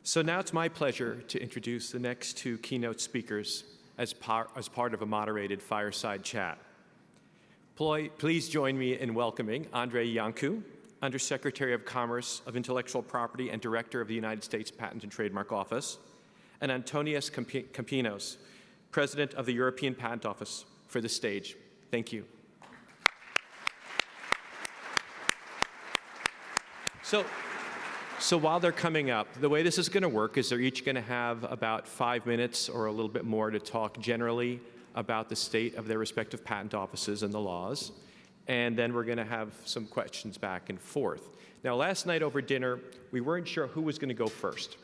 So now it's my pleasure to introduce the next two keynote speakers as part of a moderated fireside chat. Please join me in welcoming Iancu, Undersecretary of Commerce of Intellectual Property and Director of the United States Patent and Trademark Office, and Antonius Campinos, President of the European Patent Office, for the stage. Thank you. So while they're coming up, the way this is going to work is they're each going to have about 5 minutes or a little bit more to talk generally about the state of their respective patent offices and the laws. And then we're going to have some questions back and forth. Now, last night over dinner, we weren't sure who was going to go first.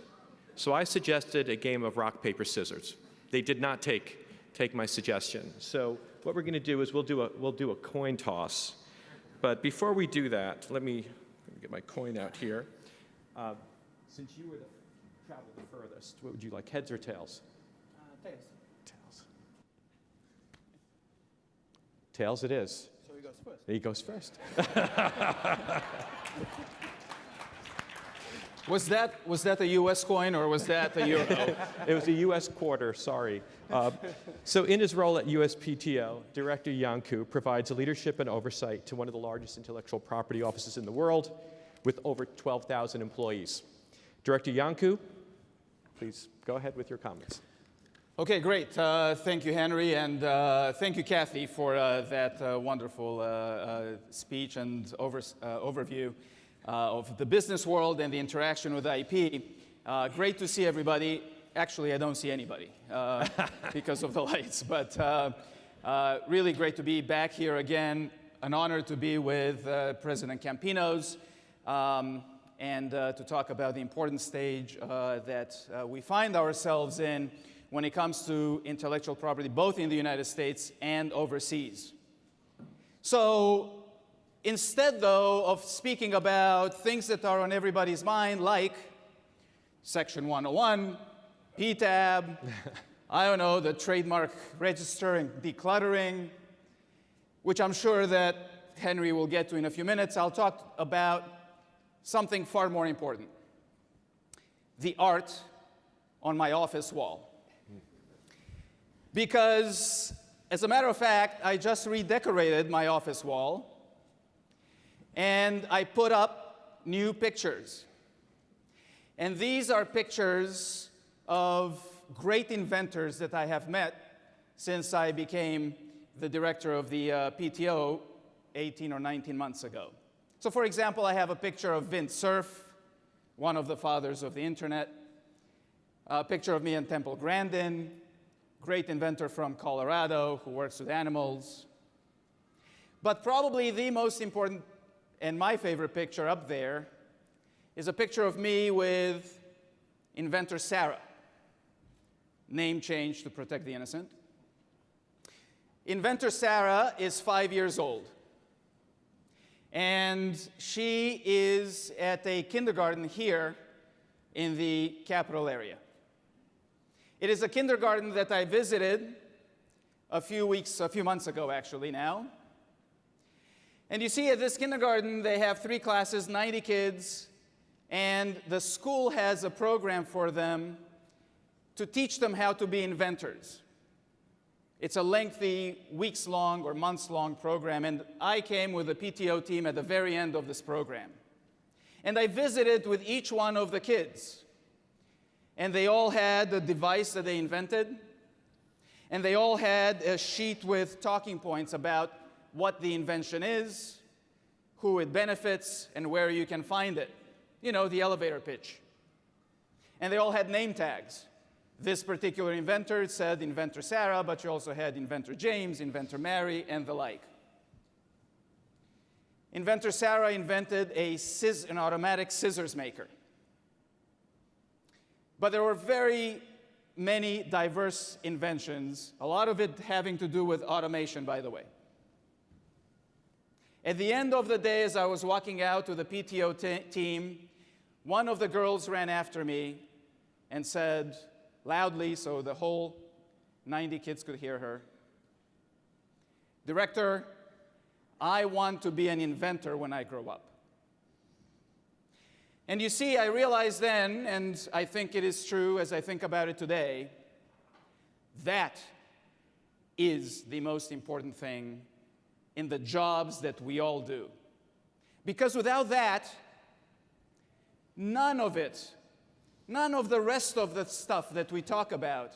So I suggested a game of rock, paper, scissors. They did not take my suggestion. So what we're going to do is we'll do a coin toss. But before we do that, let me get my coin out here. Since you were traveled the furthest, what would you like, heads or tails? Tails. Tails. Tails it is. So he goes first. He goes first. Was that a U.S. coin or was that a euro? It was a U.S. quarter, sorry. So in his role at USPTO, Director Yongku provides leadership and oversight to one of the largest intellectual property offices in the world with over 12,000 employees. Director Iancu, please go ahead with your comments. Okay, great. Thank you, Henry, and thank you, Kathy, for that wonderful speech and overview of the business world and the interaction with IP. Great to see everybody. Actually, I don't see anybody because of the lights, but really great to be back here again. An honor to be with President Campinos. And to talk about the important stage that we find ourselves in when it comes to intellectual property, both in the United States and overseas. So instead, though, of speaking about things that are on everybody's mind, like Section 101, PTAB, I don't know, the trademark register and decluttering, which I'm sure that Henry will get to in a few minutes, I'll talk about something far more important: the art on my office wall. Because, as a matter of fact, I just redecorated my office wall, and I put up new pictures. And these are pictures of great inventors that I have met since I became the director of the PTO 18 or 19 months ago. So, for example, I have a picture of Vint Cerf, one of the fathers of the internet, a picture of me and Temple Grandin, great inventor from Colorado who works with animals. But probably the most important and my favorite picture up there is a picture of me with inventor Sarah, name change to protect the innocent. Inventor Sarah is 5 years old. And she is at a kindergarten here in the capital area. It is a kindergarten that I visited a few months ago actually now. And you see at this kindergarten they have 3 classes, 90 kids, and the school has a program for them to teach them how to be inventors. It's a lengthy, weeks-long or months-long program, and I came with the PTO team at the very end of this program. And I visited with each one of the kids, and they all had a device that they invented, and they all had a sheet with talking points about what the invention is, who it benefits, and where you can find it. You know, the elevator pitch. And they all had name tags. This particular inventor said Inventor Sarah, but you also had Inventor James, Inventor Mary, and the like. Inventor Sarah invented an automatic scissors maker. But there were very many diverse inventions, a lot of it having to do with automation, by the way. At the end of the day, as I was walking out to the PTO team, one of the girls ran after me and said, loudly, so the whole 90 kids could hear her, "Director, I want to be an inventor when I grow up." And you see, I realized then, and I think it is true as I think about it today, that is the most important thing in the jobs that we all do. Because without that, none of it, none of the rest of the stuff that we talk about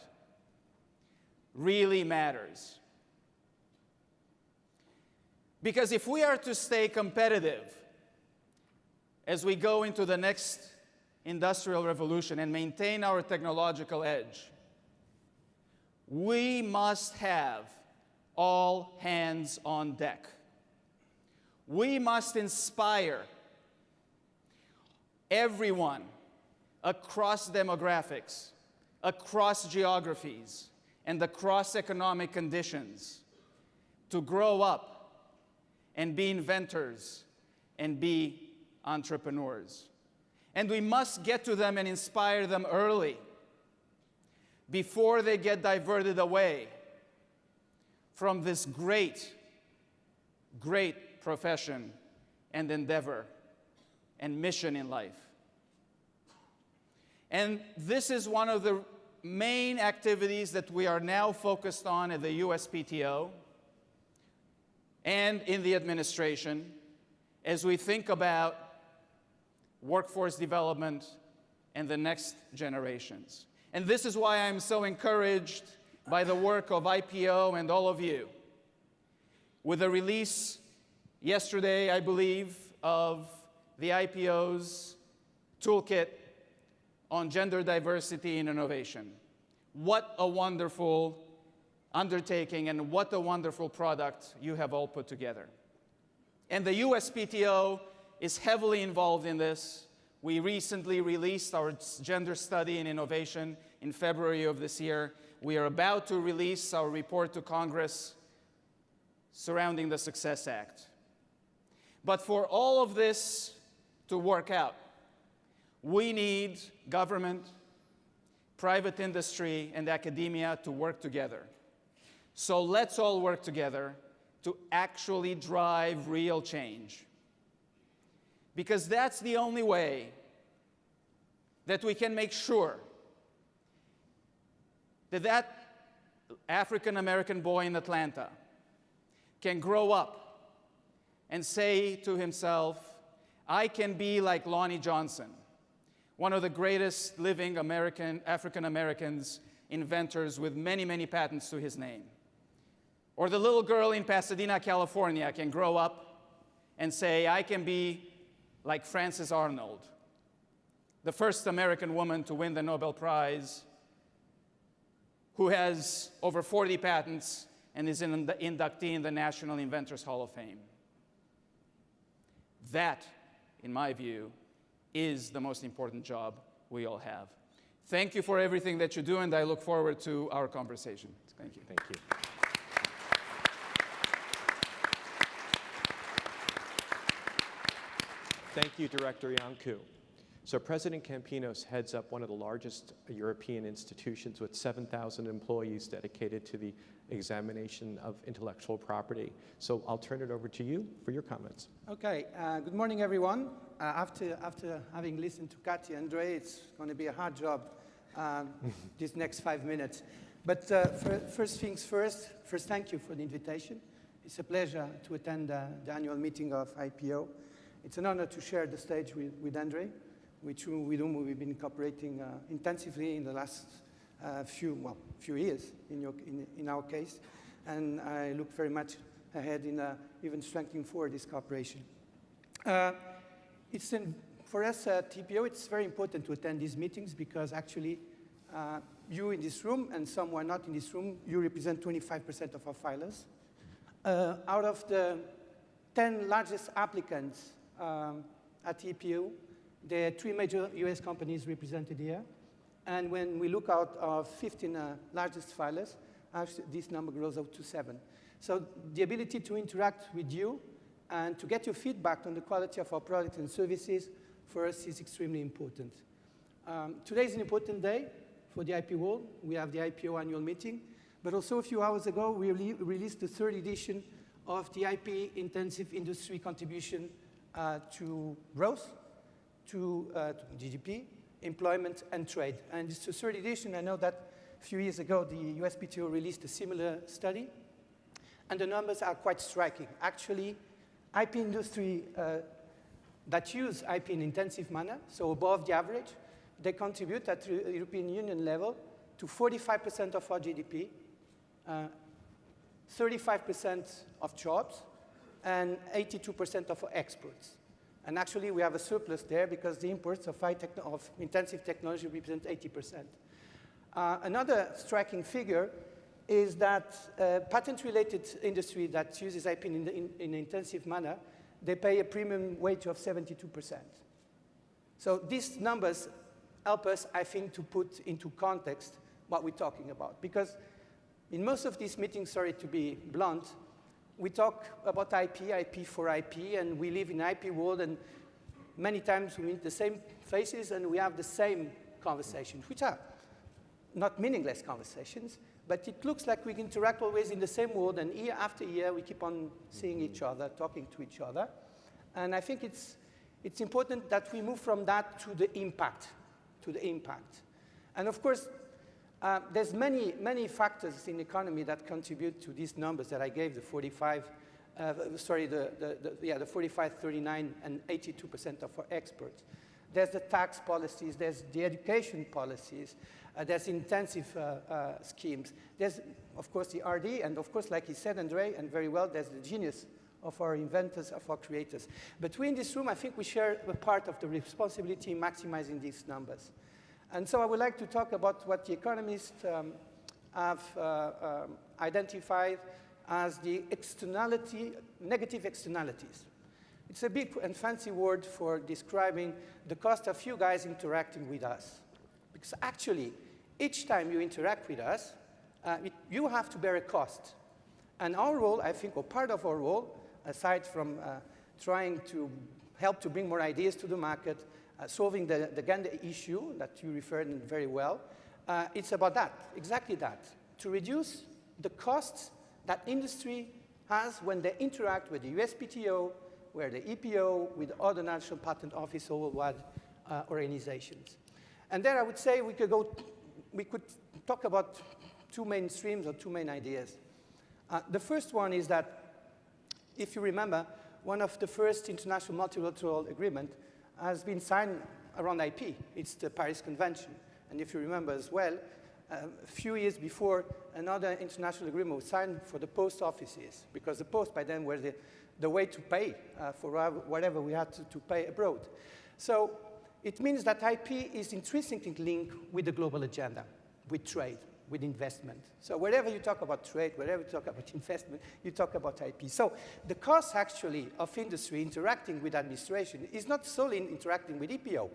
really matters. Because if we are to stay competitive as we go into the next industrial revolution and maintain our technological edge, we must have all hands on deck. We must inspire everyone across demographics, across geographies, and across economic conditions to grow up and be inventors and be entrepreneurs. And we must get to them and inspire them early before they get diverted away from this great, great profession and endeavor and mission in life. And this is one of the main activities that we are now focused on at the USPTO and in the administration as we think about workforce development and the next generations. And this is why I'm so encouraged by the work of IPO and all of you. With the release yesterday, I believe, of the IPO's toolkit on gender diversity and innovation. What a wonderful undertaking and what a wonderful product you have all put together. And the USPTO is heavily involved in this. We recently released our gender study and innovation in February of this year. We are about to release our report to Congress surrounding the Success Act. But for all of this to work out, we need government, private industry, and academia to work together. So let's all work together to actually drive real change. Because that's the only way that we can make sure that that African-American boy in Atlanta can grow up and say to himself, I can be like Lonnie Johnson, one of the greatest living African-Americans, inventors with many, many patents to his name. Or the little girl in Pasadena, California can grow up and say, I can be like Frances Arnold, the first American woman to win the Nobel Prize, who has over 40 patents and is an inductee in the National Inventors Hall of Fame. That, in my view, is the most important job we all have. Thank you for everything that you do, and I look forward to our conversation. Thank you. Thank you. Thank you, Director Iancu. So President Campinos heads up one of the largest European institutions with 7,000 employees dedicated to the examination of intellectual property. So I'll turn it over to you for your comments. Okay, good morning, everyone. After having listened to Kathy and Andre, it's going to be a hard job these next 5 minutes. But first things first, thank you for the invitation. It's a pleasure to attend the annual meeting of IPO. It's an honor to share the stage with Andre, with whom we've been cooperating intensively in the last few years in our case. And I look very much ahead in even strengthening for this cooperation. For us at TPO, it's very important to attend these meetings because actually you in this room and some who are not in this room, you represent 25% of our filers. Out of the 10 largest applicants at TPO, there are 3 major US companies represented here. And when we look out of 15 largest filers, actually this number grows up to 7. So the ability to interact with you and to get your feedback on the quality of our products and services for us is extremely important. Today is an important day for the IP world. We have the IPO annual meeting. But also a few hours ago, we released the 3rd edition of the IP intensive industry contribution to growth to GDP, employment, and trade. And it's the third edition. I know that a few years ago, the USPTO released a similar study, and the numbers are quite striking. Actually, IP industry that use IP in intensive manner, so above the average, they contribute at the European Union level to 45% of our GDP, 35% of jobs, and 82% of our exports. And actually, we have a surplus there because the imports of intensive technology represent 80%. Another striking figure is that patent-related industry that uses IP in an intensive manner, they pay a premium wage of 72%. So these numbers help us, I think, to put into context what we're talking about. Because in most of these meetings, sorry to be blunt, we talk about IP for IP, and we live in an IP world, and many times we meet the same faces and we have the same conversations, which are not meaningless conversations, but it looks like we interact always in the same world, and year after year we keep on seeing each other, talking to each other. And I think it's important that we move from that to the impact, And of course, there's many factors in the economy that contribute to these numbers that I gave, the 45, the 45, 39, and 82% of our exports. There's the tax policies, there's the education policies, there's intensive schemes. There's, of course, the RD, and of course, like he said, Andre, and very well, there's the genius of our inventors, of our creators. But we in this room, I think we share a part of the responsibility in maximizing these numbers. And so I would like to talk about what the economists have identified as the negative externalities. It's a big and fancy word for describing the cost of you guys interacting with us. Because actually, each time you interact with us, you have to bear a cost. And our role, I think, or part of our role, aside from trying to help to bring more ideas to the market, solving the gender issue that you referred in very well, it's about that, exactly that, to reduce the costs that industry has when they interact with the USPTO, with the EPO, with other national patent office or worldwide organizations. And there I would say we could talk about two main streams or two main ideas. The first one is that, if you remember, one of the first international multilateral agreement has been signed around IP. It's the Paris Convention. And if you remember as well, a few years before, another international agreement was signed for the post offices, because the post by then were the way to pay for whatever we had to pay abroad. So it means that IP is intrinsically linked with the global agenda, with trade, with investment. So wherever you talk about trade, wherever you talk about investment, you talk about IP. So the cost actually of industry interacting with administration is not solely interacting with EPO.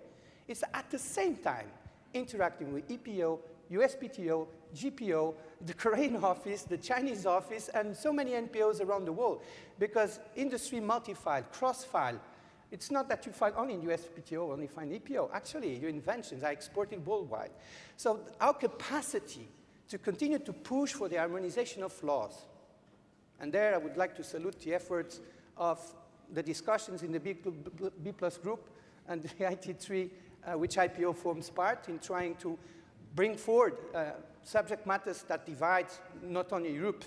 It's at the same time interacting with EPO, USPTO, GPO, the Korean office, the Chinese office, and so many NPOs around the world. Because industry multi-file, cross-file, it's not that you find only in USPTO, only find EPO. Actually, your inventions are exported worldwide. So our capacity to continue to push for the harmonization of laws, and there I would like to salute the efforts of the discussions in the B+ group and the IT3, which IPO forms part, in trying to bring forward subject matters that divide not only Europe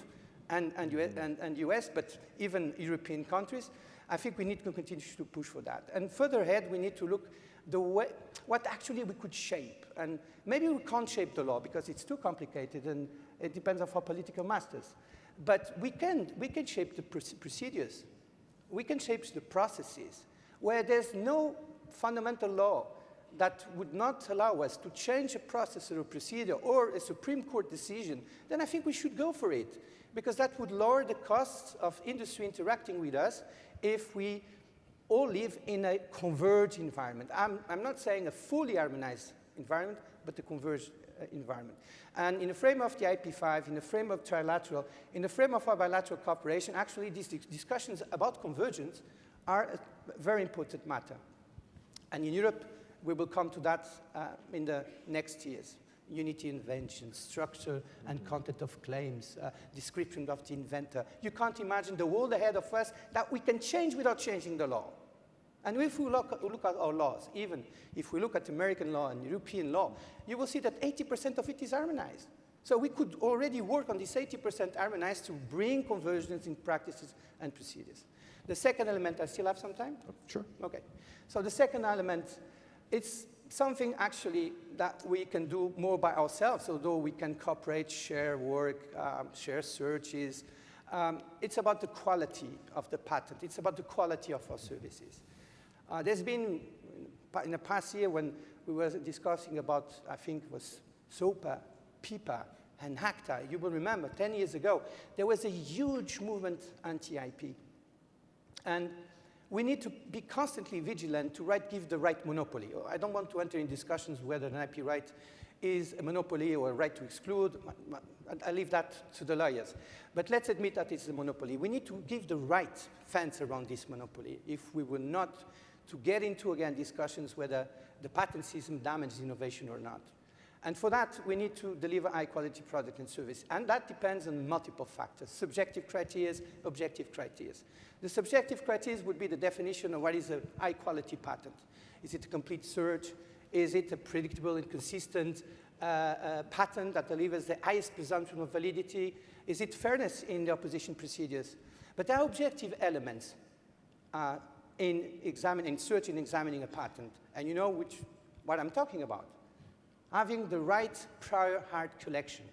and US, but even European countries. I think we need to continue to push for that. And further ahead, we need to look what actually we could shape. And maybe we can't shape the law because it's too complicated and it depends on our political masters. But we can shape the procedures. We can shape the processes where there's no fundamental law that would not allow us to change a process or a procedure or a Supreme Court decision, then I think we should go for it, because that would lower the costs of industry interacting with us if we all live in a converged environment. I'm not saying a fully harmonized environment, but a converged environment. And in the frame of the IP5, in the frame of trilateral, in the frame of our bilateral cooperation, actually these discussions about convergence are a very important matter. And in Europe, we will come to that in the next years. Unity invention, structure and content of claims, description of the inventor. You can't imagine the world ahead of us that we can change without changing the law. And if we look at our laws, even if we look at American law and European law, you will see that 80% of it is harmonized. So we could already work on this 80% harmonized to bring conversions in practices and procedures. The second element, I still have some time? Sure. Okay. So the second element, it's something actually that we can do more by ourselves, although we can cooperate, share work, share searches. It's about the quality of the patent. It's about the quality of our services. There's been, in the past year, when we were discussing about, I think it was SOPA, PIPA, and HACTA, you will remember, 10 years ago, there was a huge movement anti-IP. And we need to be constantly vigilant to give the right monopoly. I don't want to enter in discussions whether an IP right is a monopoly or a right to exclude. I leave that to the lawyers. But let's admit that it's a monopoly. We need to give the right fence around this monopoly if we were not to get into, again, discussions whether the patent system damages innovation or not. And for that, we need to deliver high-quality product and service. And that depends on multiple factors, subjective criteria, objective criteria. The subjective criteria would be the definition of what is a high-quality patent. Is it a complete search? Is it a predictable and consistent patent that delivers the highest presumption of validity? Is it fairness in the opposition procedures? But there are objective elements in searching and examining a patent. And you know what I'm talking about. Having the right prior art collection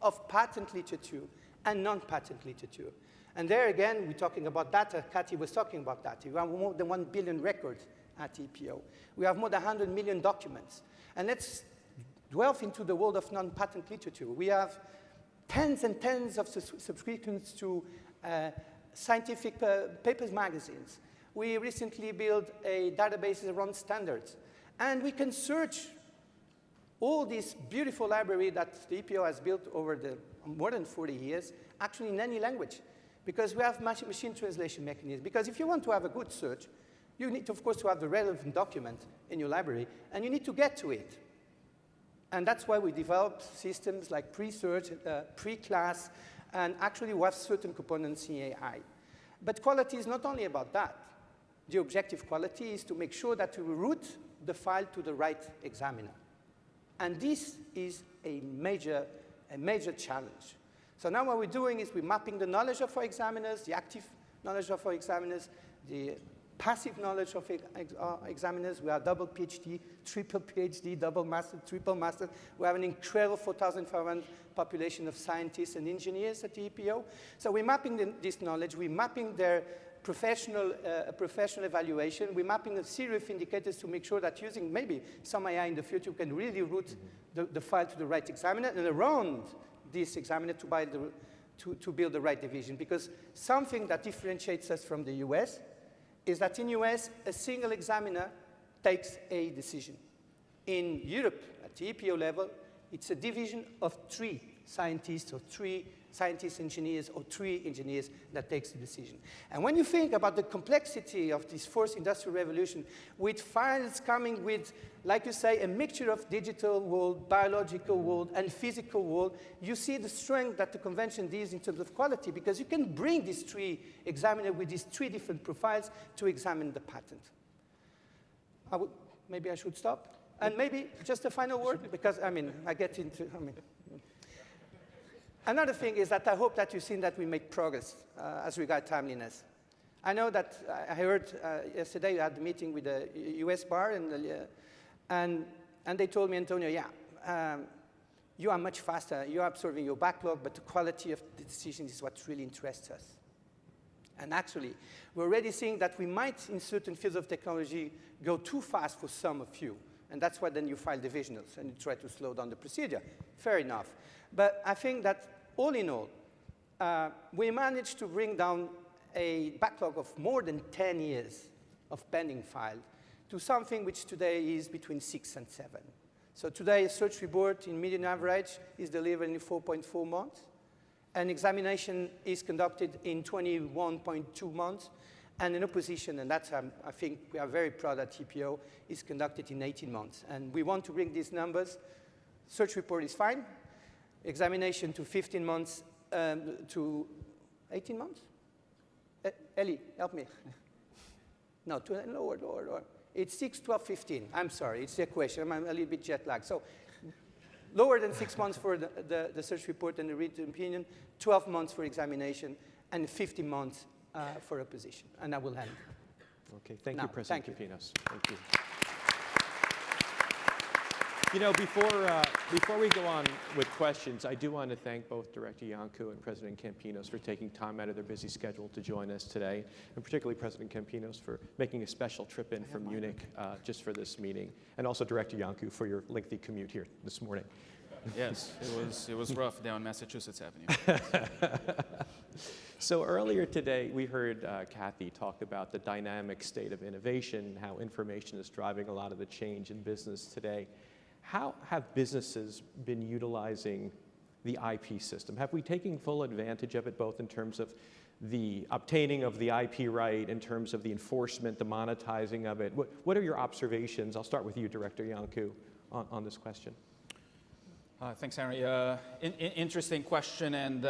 of patent literature and non-patent literature. And there again, we're talking about data. Cathy was talking about that. We have more than 1 billion records at EPO. We have more than 100 million documents. And let's delve into the world of non-patent literature. We have tens and tens of subscriptions to scientific papers magazines. We recently built a database around standards. And we can search all this beautiful library that the EPO has built over the more than 40 years, actually in any language, because we have machine translation mechanisms. Because if you want to have a good search, you need, of course, to have the relevant document in your library, and you need to get to it. And that's why we developed systems like pre-search, pre-class, and actually we have certain components in AI. But quality is not only about that. The objective quality is to make sure that we route the file to the right examiner. And this is a major challenge. So now what we're doing is we're mapping the knowledge of our examiners, the active knowledge of our examiners, the passive knowledge of our examiners. We have double PhD, triple PhD, double master, triple master. We have an incredible 4,500 population of scientists and engineers at the EPO. So we're mapping this knowledge. We're mapping their professional evaluation. We're mapping a series of indicators to make sure that using maybe some AI in the future, we can really route the file to the right examiner and around this examiner to build the right division. Because something that differentiates us from the US is that in US, a single examiner takes a decision. In Europe, at the EPO level, it's a division of 3 scientists or 3 scientists, engineers, or 3 engineers that takes the decision. And when you think about the complexity of this fourth industrial revolution, with files coming with, like you say, a mixture of digital world, biological world, and physical world, you see the strength that the convention is in terms of quality, because you can bring these 3 examiners with these 3 different profiles to examine the patent. Maybe I should stop. And maybe just a final word, because, I get into, Another thing is that I hope that you've seen that we make progress as regards timeliness. I know that I heard yesterday you had a meeting with the US bar, and they told me, Antonio, you are much faster. You are absorbing your backlog, but the quality of the decision is what really interests us. And actually, we're already seeing that we might, in certain fields of technology, go too fast for some of you. And that's why then you file divisionals and you try to slow down the procedure. Fair enough. But I think that all in all, we managed to bring down a backlog of more than 10 years of pending file to something which today is between 6 and 7. So today, a search report in median average is delivered in 4.4 months. An examination is conducted in 21.2 months. And an opposition, and that's, I think we are very proud at TPO, is conducted in 18 months. And we want to bring these numbers. Search report is fine. Examination to 15 months to 18 months? Ellie, help me. No, lower. It's 6, 12, 15. I'm sorry, it's the equation. I'm a little bit jet lagged. So lower than 6 months for the search report and the written opinion, 12 months for examination, and 15 months for a position. And I will end. Okay, thank Now, you, President thank you. Campinos. Thank you. You know, before we go on with questions, I do want to thank both Director Iancu and President Campinos for taking time out of their busy schedule to join us today, and particularly President Campinos for making a special trip in from Munich just for this meeting, and also Director Iancu for your lengthy commute here this morning. Yes, it was rough down Massachusetts Avenue. So earlier today, we heard Kathy talk about the dynamic state of innovation, how information is driving a lot of the change in business today. How have businesses been utilizing the IP system? Have we taken full advantage of it, both in terms of the obtaining of the IP right, in terms of the enforcement, the monetizing of it? What are your observations? I'll start with you, Director Yongku, on this question. Thanks, Henry. Interesting question, and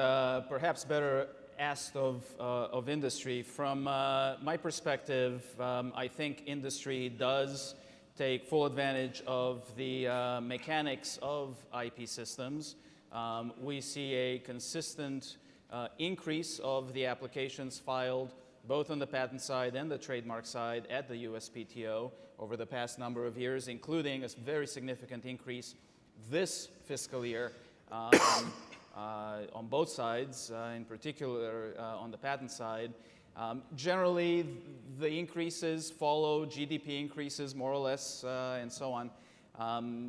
perhaps better asked of industry. From my perspective, I think industry does take full advantage of the mechanics of IP systems. We see a consistent increase of the applications filed both on the patent side and the trademark side at the USPTO over the past number of years, including a very significant increase this fiscal year on both sides, in particular on the patent side. Generally, the increases follow GDP increases more or less, and so on.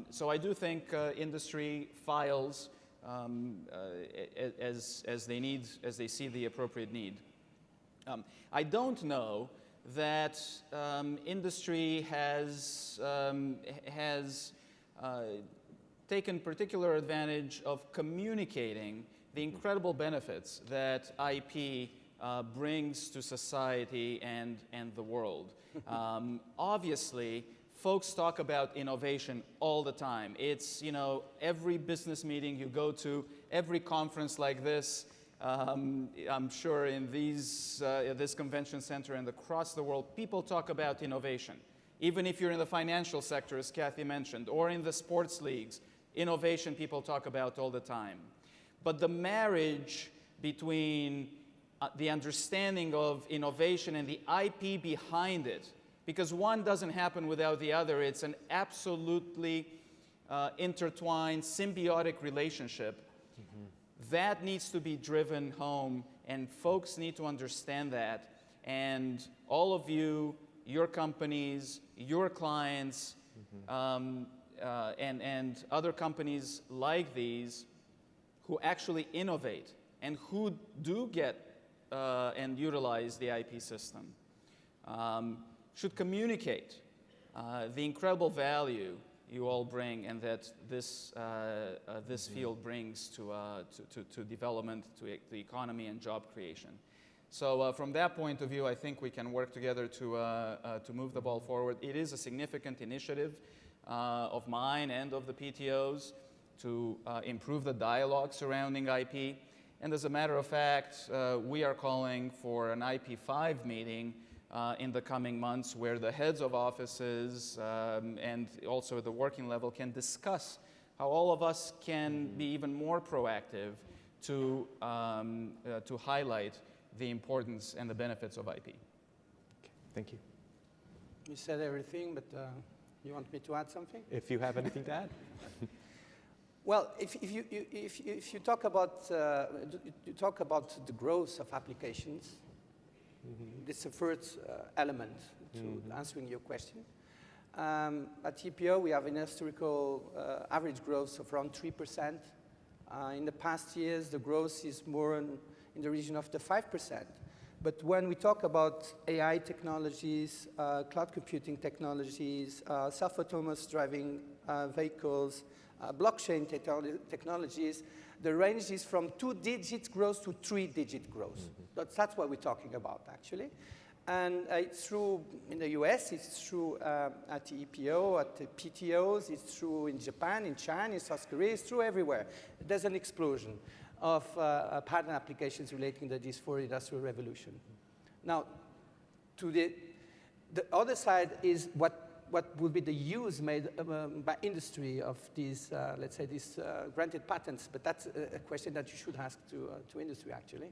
So I do think industry files as they see the appropriate need. I don't know that industry has taken particular advantage of communicating the incredible benefits that IP brings to society and the world. Obviously, folks talk about innovation all the time. It's, you know, every business meeting you go to, every conference like this, I'm sure in this convention center and across the world, people talk about innovation. Even if you're in the financial sector, as Kathy mentioned, or in the sports leagues, innovation people talk about all the time. But the marriage between the understanding of innovation and the IP behind it, because one doesn't happen without the other, it's an absolutely intertwined, symbiotic relationship. That needs to be driven home, and folks need to understand that. And all of you, your companies, your clients, and other companies like these who actually innovate and who do get and utilize the IP system should communicate the incredible value you all bring and that this field brings to development, to the economy and job creation. So from that point of view, I think we can work together to move the ball forward. It is a significant initiative of mine and of the PTOs to improve the dialogue surrounding IP. And as a matter of fact, we are calling for an IP5 meeting in the coming months where the heads of offices and also at the working level can discuss how all of us can be even more proactive to highlight the importance and the benefits of IP. Okay, thank you. You said everything, but you want me to add something? If you have anything to add. Well, if you talk about the growth of applications, this is the first element to answering your question. At TPO, we have an historical average growth of around 3%. In the past years, the growth is more in the region of the 5%. But when we talk about AI technologies, cloud computing technologies, self-autonomous driving vehicles, blockchain technologies, the range is from 2-digit growth to 3-digit growth. That's what we're talking about, actually. And it's true in the US, it's true at the EPO, at the PTOs, it's true in Japan, in China, in South Korea, it's true everywhere. There's an explosion of patent applications relating to this fourth industrial revolution. Now, The other side is what would be the use made by industry of these, let's say, these granted patents. But that's a question that you should ask to industry, actually.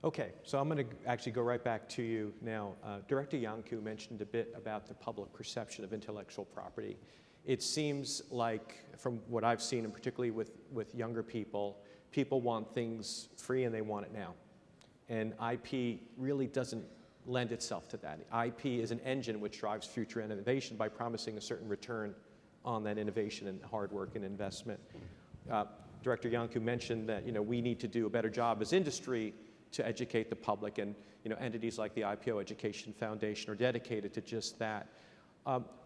Okay, so I'm going to actually go right back to you now. Director Iancu mentioned a bit about the public perception of intellectual property. It seems like, from what I've seen, and particularly with younger people, people want things free and they want it now. And IP really doesn't lend itself to that. IP is an engine which drives future innovation by promising a certain return on that innovation and hard work and investment. Director Yongku mentioned that we need to do a better job as industry to educate the public, and entities like the IPO Education Foundation are dedicated to just that.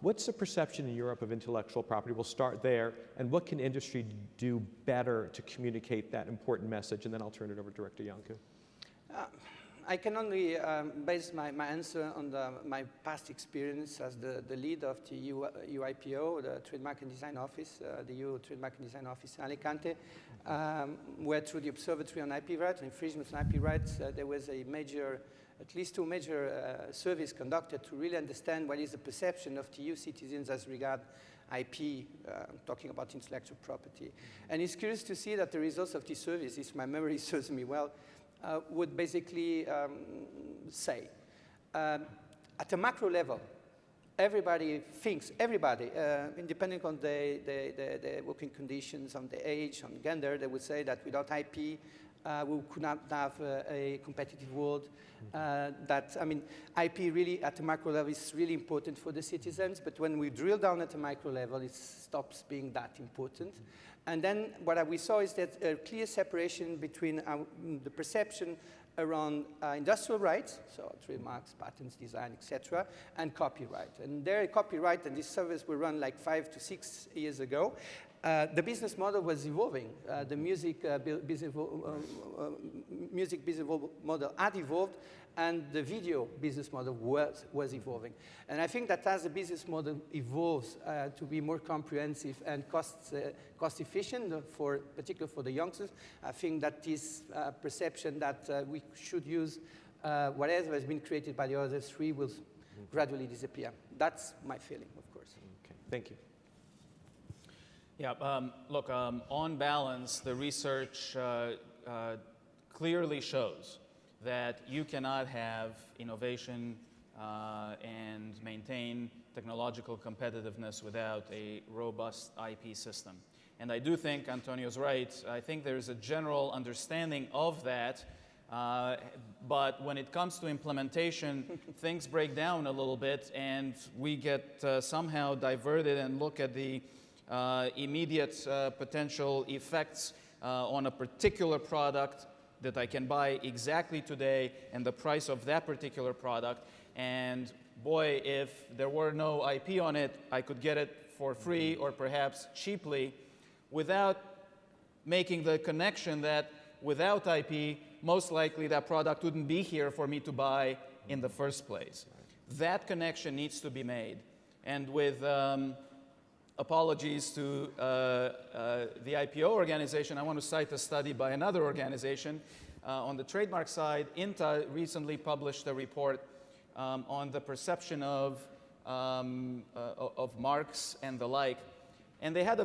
What's the perception in Europe of intellectual property? We'll start there, and what can industry do better to communicate that important message? And then I'll turn it over to Director Yongku. I can only base my answer on my past experience as the lead of the UIPO, the Trademark and Design Office, the EU Trademark and Design Office in Alicante, where through the Observatory on IP rights, infringements on IP rights, there was at least two major surveys conducted to really understand what is the perception of the EU citizens as regard IP, talking about intellectual property. And it's curious to see that the results of these surveys, if my memory serves me well, would basically say, at a macro level, everybody thinks, independent on the working conditions, on the age, on gender, they would say that without IP, we could not have a competitive world. IP really at the macro level is really important for the citizens, but when we drill down at the micro level, it stops being that important. And then what we saw is that a clear separation between the perception around industrial rights, so trademarks, patents, design, etc., and copyright. And there, copyright, and these surveys were run like 5 to 6 years ago. The business model was evolving. The music business model had evolved, and the video business model was evolving. And I think that as the business model evolves to be more comprehensive and cost efficient, particularly for the youngsters, I think that this perception that we should use whatever has been created by the other three will gradually disappear. That's my feeling, of course. Okay, thank you. Yeah, look, on balance, the research clearly shows that you cannot have innovation and maintain technological competitiveness without a robust IP system. And I do think Antonio's right. I think there's a general understanding of that, but when it comes to implementation, things break down a little bit, and we get somehow diverted and look at the immediate potential effects on a particular product that I can buy exactly today and the price of that particular product. And boy, if there were no IP on it, I could get it for free or perhaps cheaply without making the connection that without IP, most likely that product wouldn't be here for me to buy in the first place. That connection needs to be made. And with apologies to the IPO organization, I want to cite a study by another organization. On the trademark side, INTA recently published a report on the perception of marks and the like. And they had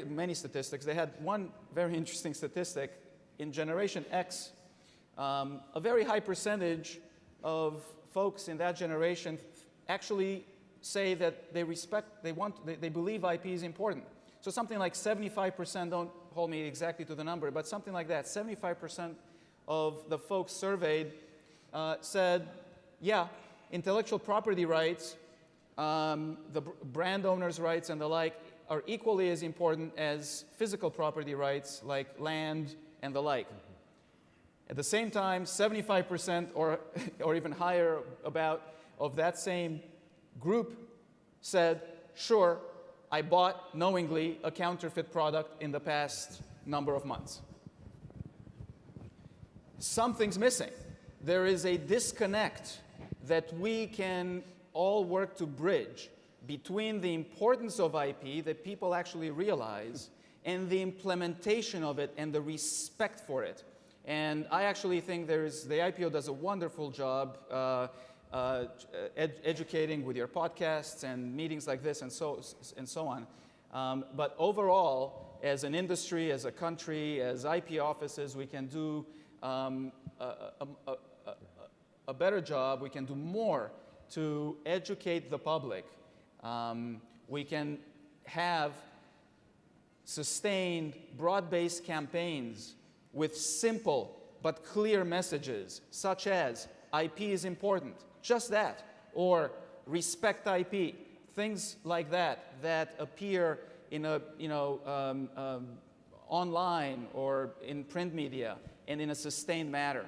many statistics. They had one very interesting statistic. In Generation X, a very high percentage of folks in that generation actually say that they believe IP is important. So something like 75%, don't hold me exactly to the number, but something like that, 75% of the folks surveyed said, yeah, intellectual property rights, the brand owners' rights and the like are equally as important as physical property rights like land and the like. At the same time, 75% or even higher of that same group said, sure, I bought knowingly a counterfeit product in the past number of months. Something's missing. There is a disconnect that we can all work to bridge between the importance of IP that people actually realize and the implementation of it and the respect for it. And I actually think the IPO does a wonderful job educating with your podcasts and meetings like this and so on. But overall, as an industry, as a country, as IP offices, we can do a better job. We can do more to educate the public. We can have sustained, broad-based campaigns with simple but clear messages, such as IP is important, just that, or respect IP, things like that, that appear in a, online or in print media and in a sustained manner.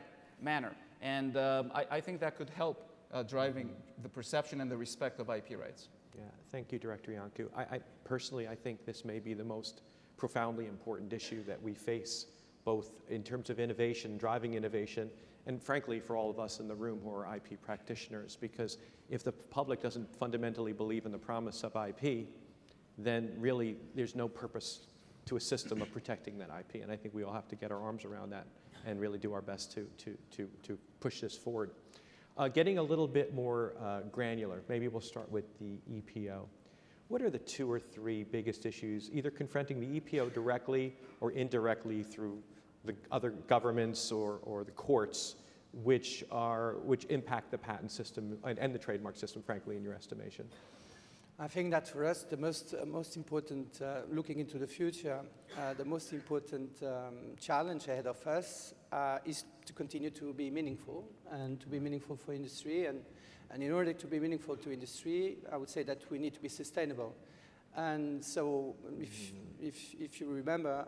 And I think that could help driving the perception and the respect of IP rights. Yeah, thank you, Director Iancu. Personally, I think this may be the most profoundly important issue that we face, both in terms of innovation, driving innovation, and frankly, for all of us in the room who are IP practitioners, because if the public doesn't fundamentally believe in the promise of IP, then really there's no purpose to a system of protecting that IP. And I think we all have to get our arms around that and really do our best to push this forward. Getting a little bit more granular, maybe we'll start with the EPO. What are the 2 or 3 biggest issues, either confronting the EPO directly or indirectly through the other governments or the courts, which impact the patent system and the trademark system, frankly, in your estimation? I think that for us, the most important, looking into the future, the most important challenge ahead of us is to continue to be meaningful and to be meaningful for industry. And in order to be meaningful to industry, I would say that we need to be sustainable. And so if you remember,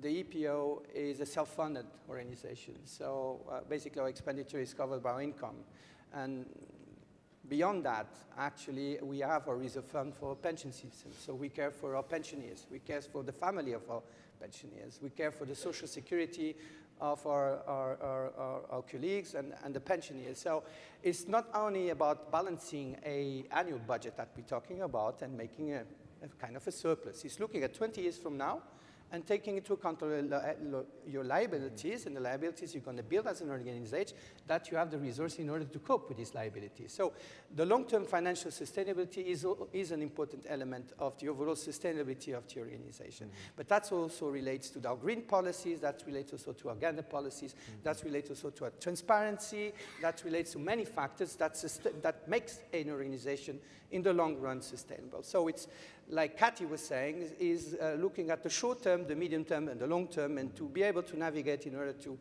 the EPO is a self-funded organization. So basically our expenditure is covered by our income. And beyond that, actually, we have a reserve fund for our pension system. So we care for our pensioners. We care for the family of our pensioners. We care for the social security of our colleagues and the pensioners. So it's not only about balancing an annual budget that we're talking about and making a kind of a surplus. It's looking at 20 years from now and taking into account your liabilities and the liabilities you're going to build as an organization, that you have the resource in order to cope with these liabilities. So the long-term financial sustainability is an important element of the overall sustainability of the organization. But that also relates to our green policies, that relates also to our gender policies, that relates also to our transparency, that relates to many factors that makes an organization in the long run sustainable. So it's, like Kathy was saying, is looking at the short term, the medium term, and the long term, and to be able to navigate in order to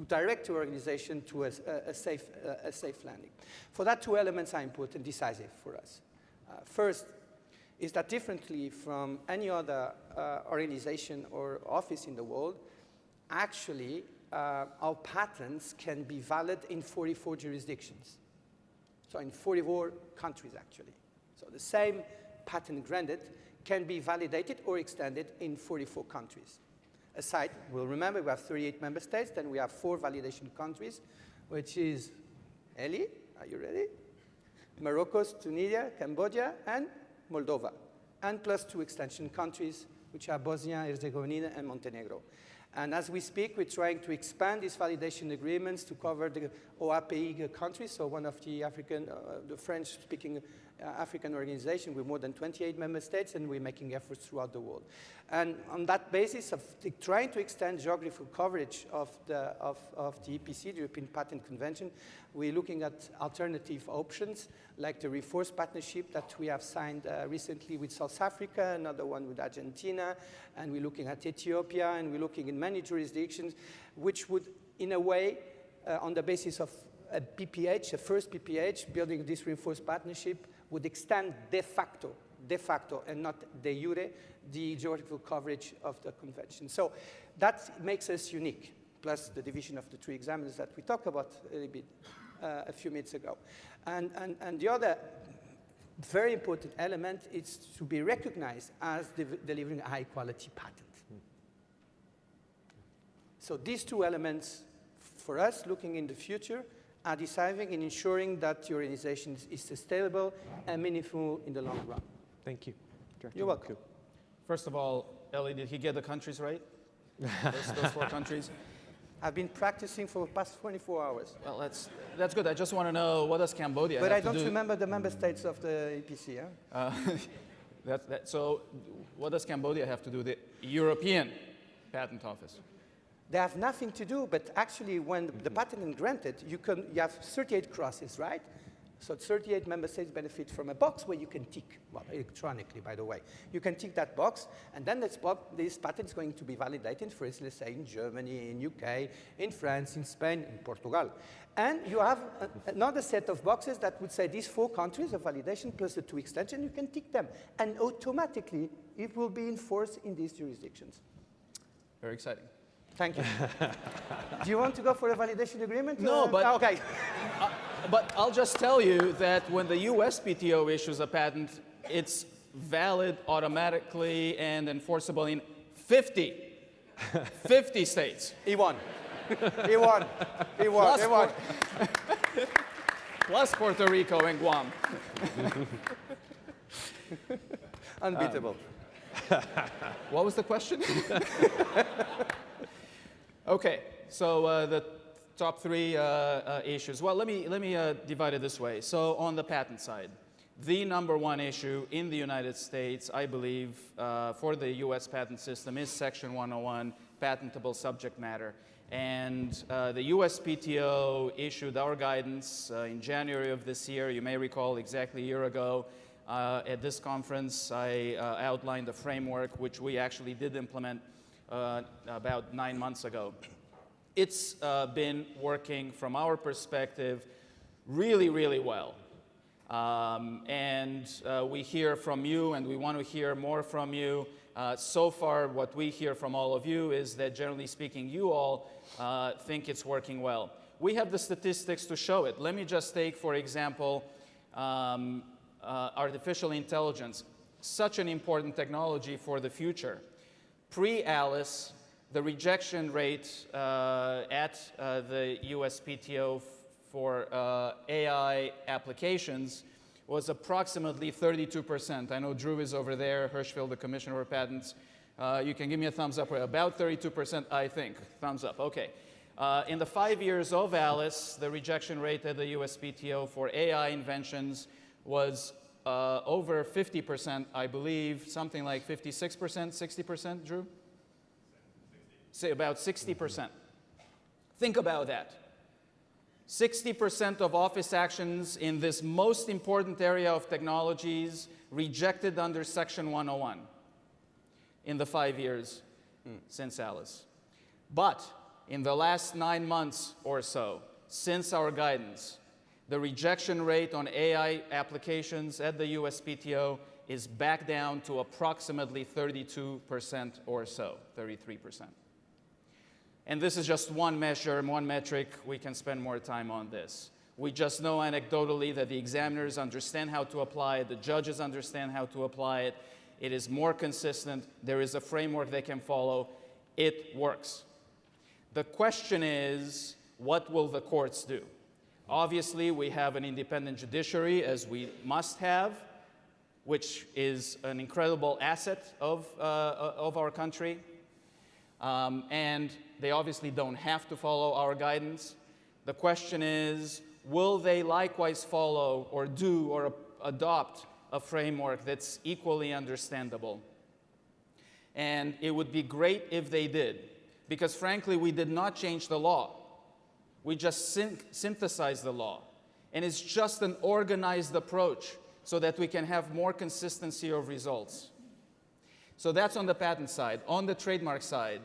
direct your organization to a safe landing. For that, 2 elements are important, decisive for us. First is that differently from any other organization or office in the world, actually our patents can be valid in 44 jurisdictions. So in 44 countries, actually. So the same patent granted can be validated or extended in 44 countries. Aside, we'll remember we have 38 member states, then we have 4 validation countries, which is Eli, are you ready? Morocco, Tunisia, Cambodia, and Moldova. And plus 2 extension countries, which are Bosnia, Herzegovina, and Montenegro. And as we speak, we're trying to expand these validation agreements to cover the OAPI countries, so one of the the French-speaking African organization with more than 28 member states, and we're making efforts throughout the world. And on that basis of trying to extend geographical coverage of the EPC, the European Patent Convention, we're looking at alternative options, like the Reforced Partnership that we have signed recently with South Africa, another one with Argentina, and we're looking at Ethiopia, and we're looking in many jurisdictions, which would, in a way, on the basis of a PPH, a first PPH, building this Reinforced Partnership, would extend de facto, and not de jure, the geographical coverage of the convention. So that makes us unique, plus the division of the 3 examiners that we talked about a little bit a few minutes ago. And the other very important element is to be recognized as delivering a high-quality patent. So these 2 elements, for us, looking in the future, are deciding in ensuring that your organization is sustainable and meaningful in the long run. Thank you. Director You're welcome. First of all, Ellie, did he get the countries right? Those 4 countries? I've been practicing for the past 24 hours. Well, that's good. I just want to know, what does Cambodia But have I to do? don't remember the member states of the EPC. So what does Cambodia have to do with the European Patent Office? They have nothing to do, but actually when the patent is granted, you have 38 crosses, right? So 38 member states benefit from a box where you can tick, well, electronically, by the way. You can tick that box, and then this patent is going to be validated, for instance, say in Germany, in UK, in France, in Spain, in Portugal. And you have another set of boxes that would say these 4 countries of validation plus the 2 extensions, you can tick them. And automatically, it will be enforced in these jurisdictions. Very exciting. Thank you. Do you want to go for a validation agreement? No, but okay. But I'll just tell you that when the USPTO issues a patent, it's valid automatically and enforceable in 50 states. He won. He won. He won. Plus He won. Plus Puerto Rico and Guam. Unbeatable. What was the question? Okay, so the top 3 issues. Well, let me divide it this way. So on the patent side, the #1 issue in the United States, I believe, for the U.S. patent system is Section 101, patentable subject matter. And the USPTO issued our guidance in January of this year. You may recall exactly a year ago at this conference, I outlined a framework which we actually did implement about 9 months ago. It's been working from our perspective really, really well. And we hear from you, and we want to hear more from you. So far, what we hear from all of you is that, generally speaking, you all think it's working well. We have the statistics to show it. Let me just take, for example, artificial intelligence, such an important technology for the future. Pre-Alice, the rejection rate at the USPTO for AI applications was approximately 32%. I know Drew is over there, Hirschfield, the Commissioner for Patents. You can give me a thumbs up, about 32%, I think. Thumbs up, okay. In the 5 years of Alice, the rejection rate at the USPTO for AI inventions was over 50%, I believe, something like 56%, 60%, Drew? Say about 60%. Think about that. 60% of office actions in this most important area of technologies rejected under Section 101 in the 5 years since Alice. But in the last 9 months or so, since our guidance, the rejection rate on AI applications at the USPTO is back down to approximately 32% or so, 33%. And this is just one measure, one metric. We can spend more time on this. We just know anecdotally that the examiners understand how to apply it, the judges understand how to apply it. It is more consistent. There is a framework they can follow. It works. The question is, what will the courts do? Obviously, we have an independent judiciary, as we must have, which is an incredible asset of our country. And they obviously don't have to follow our guidance. The question is, will they likewise follow or do or adopt a framework that's equally understandable? And it would be great if they did, because frankly, we did not change the law. We just synthesized the law. And it's just an organized approach so that we can have more consistency of results. So that's on the patent side. On the trademark side,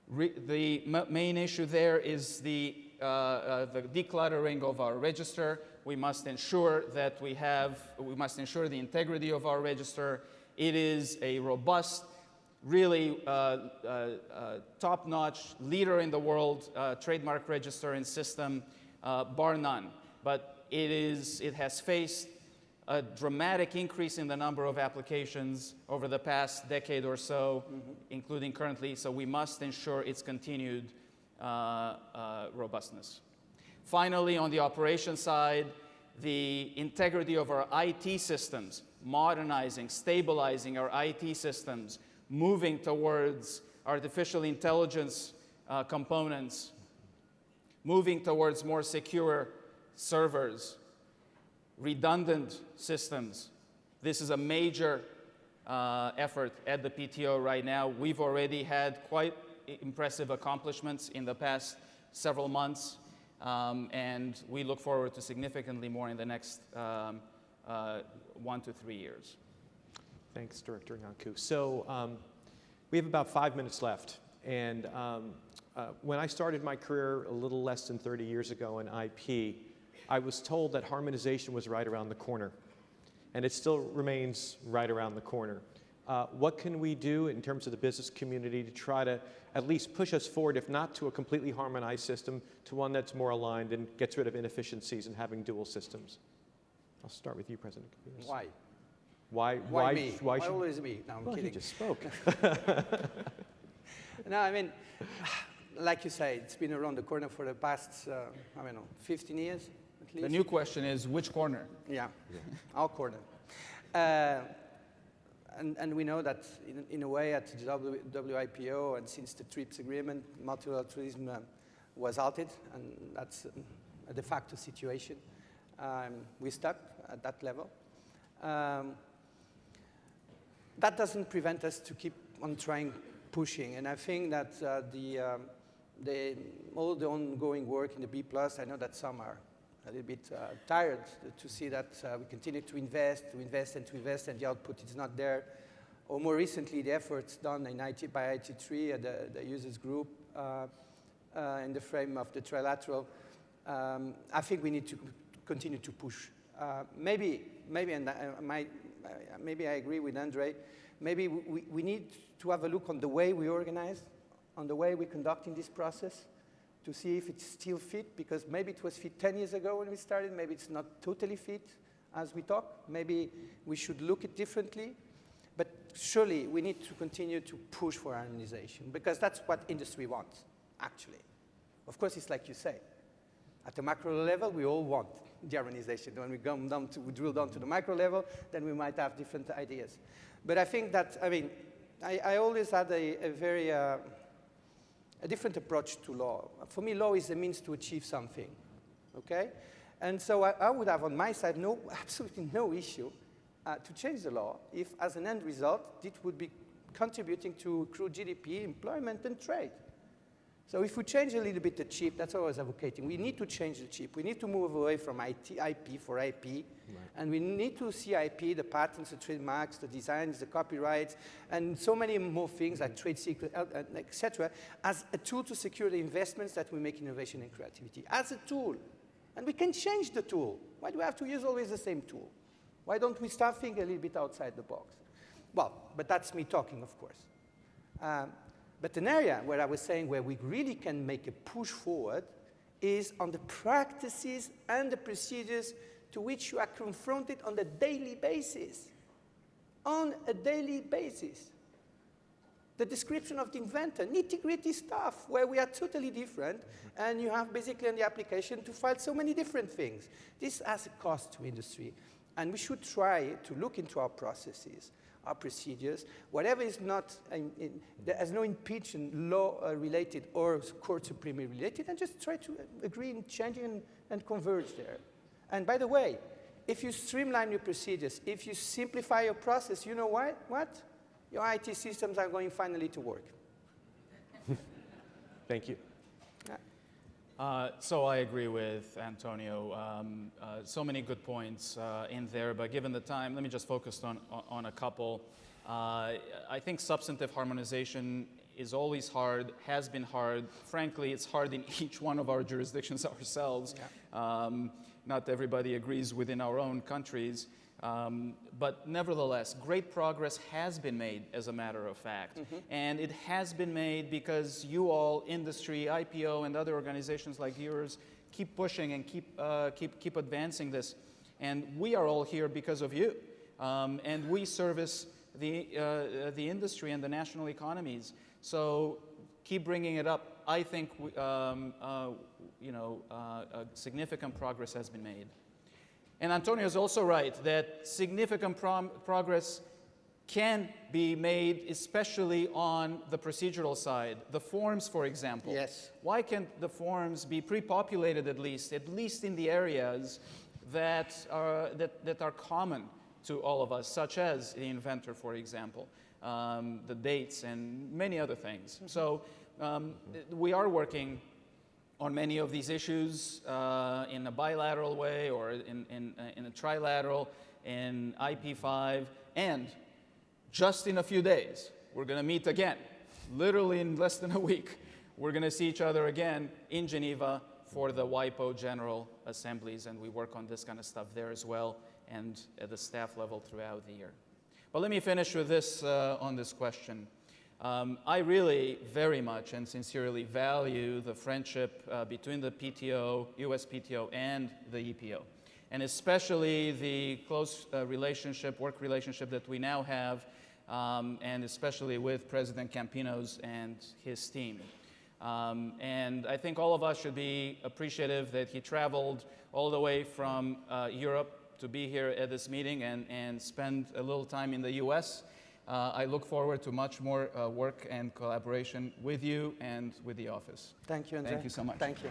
the main issue there is the decluttering of our register. We must ensure that we must ensure the integrity of our register. It is a robust, really top-notch leader in the world trademark register and system, bar none. But it has faced a dramatic increase in the number of applications over the past decade or so, including currently, so we must ensure its continued robustness. Finally, on the operations side, the integrity of our IT systems, modernizing, stabilizing our IT systems, moving towards artificial intelligence components moving towards more secure servers, redundant systems. This is a major effort at the PTO right now. We've already had quite impressive accomplishments in the past several months, and we look forward to significantly more in the next 1 to 3 years. Thanks, Director Iancu. So we have about 5 minutes left. And when I started my career a little less than 30 years ago in IP, I was told that harmonization was right around the corner. And it still remains right around the corner. What can we do in terms of the business community to try to at least push us forward, if not to a completely harmonized system, to one that's more aligned and gets rid of inefficiencies in having dual systems? I'll start with you, President Campinos. Why? Why me? Why Why should, always me? No, I'm well, kidding. you just spoke. No, I mean, like you say, it's been around the corner for the past, I don't know, 15 years at least. The new question is, which corner? Yeah, our corner. And we know that in a way at the WIPO and since the TRIPS agreement, multilateralism was halted, and that's a de facto situation. We're stuck at that level. That doesn't prevent us to keep on trying, pushing, and I think that all the ongoing work in the B+, I know that some are a little bit tired to see that we continue to invest, and the output is not there. Or more recently, the efforts done by IT3 and the users group in the frame of the trilateral, I think we need to continue to push. Maybe I agree with Andre, maybe we need to have a look on the way we organize, on the way we're conducting this process, to see if it's still fit, because maybe it was fit 10 years ago when we started, maybe it's not totally fit as we talk. Maybe we should look at it differently, but surely we need to continue to push for harmonization, because that's what industry wants, actually. Of course, it's like you say, at the macro level, we all want the harmonization. When we drill down to the micro level, then we might have different ideas. But I think that, I mean, I always had a very a different approach to law. For me, law is a means to achieve something, okay? And so I would have on my side absolutely no issue to change the law if, as an end result, it would be contributing to accrue GDP, employment, and trade. So if we change a little bit the chip, that's what I was advocating. We need to change the chip. We need to move away from IP for IP. Right. And we need to see IP, the patents, the trademarks, the designs, the copyrights, and so many more things like trade secret, et cetera, as a tool to secure the investments that we make in innovation and creativity. As a tool. And we can change the tool. Why do we have to use always the same tool? Why don't we start thinking a little bit outside the box? Well, but that's me talking, of course. But an area where I was saying where we really can make a push forward is on the practices and the procedures to which you are confronted on a daily basis. On a daily basis. The description of the inventor, nitty-gritty stuff where we are totally different, and you have basically in the application to file so many different things. This has a cost to industry, and we should try to look into our processes, our procedures, whatever is not, there is no impeachment law related or court supremely related, and just try to agree in changing and converge there. And by the way, if you streamline your procedures, if you simplify your process, you know what? Your IT systems are going finally to work. Thank you. So I agree with Antonio. So many good points in there, but given the time, let me just focus on a couple. I think substantive harmonization is always hard, has been hard. Frankly, it's hard in each one of our jurisdictions ourselves. Yeah. Not everybody agrees within our own countries. But nevertheless, great progress has been made, as a matter of fact. Mm-hmm. And it has been made because you all, industry, IPO, and other organizations like yours, keep pushing and keep advancing this. And we are all here because of you. And we service the industry and the national economies. So keep bringing it up. I think significant progress has been made. And Antonio is also right that significant progress can be made, especially on the procedural side. The forms, for example. Yes. Why can't the forms be pre-populated at least in the areas that are common to all of us, such as the inventor, for example, the dates and many other things. So we are working on many of these issues in a bilateral way or in a trilateral, in IP5, and just in a few days, we're going to meet again. Literally in less than a week, we're going to see each other again in Geneva for the WIPO General Assemblies, and we work on this kind of stuff there as well, and at the staff level throughout the year. But let me finish with this on this question. I really very much and sincerely value the friendship between the PTO, USPTO, and the EPO, and especially the close relationship, work relationship that we now have, and especially with President Campinos and his team. And I think all of us should be appreciative that he traveled all the way from Europe to be here at this meeting and spend a little time in the US. I look forward to much more work and collaboration with you and with the office. Thank you, Andre. Thank you so much. Thank you.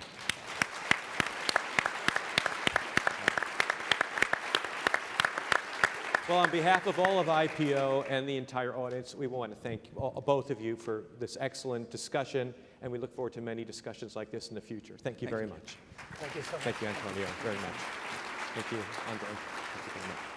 Well, on behalf of all of IPO and the entire audience, we want to thank both of you for this excellent discussion, and we look forward to many discussions like this in the future. Thank you very much. Thank you so much. Thank you, Antonio, very much. Thank you, Andre. Thank you very much.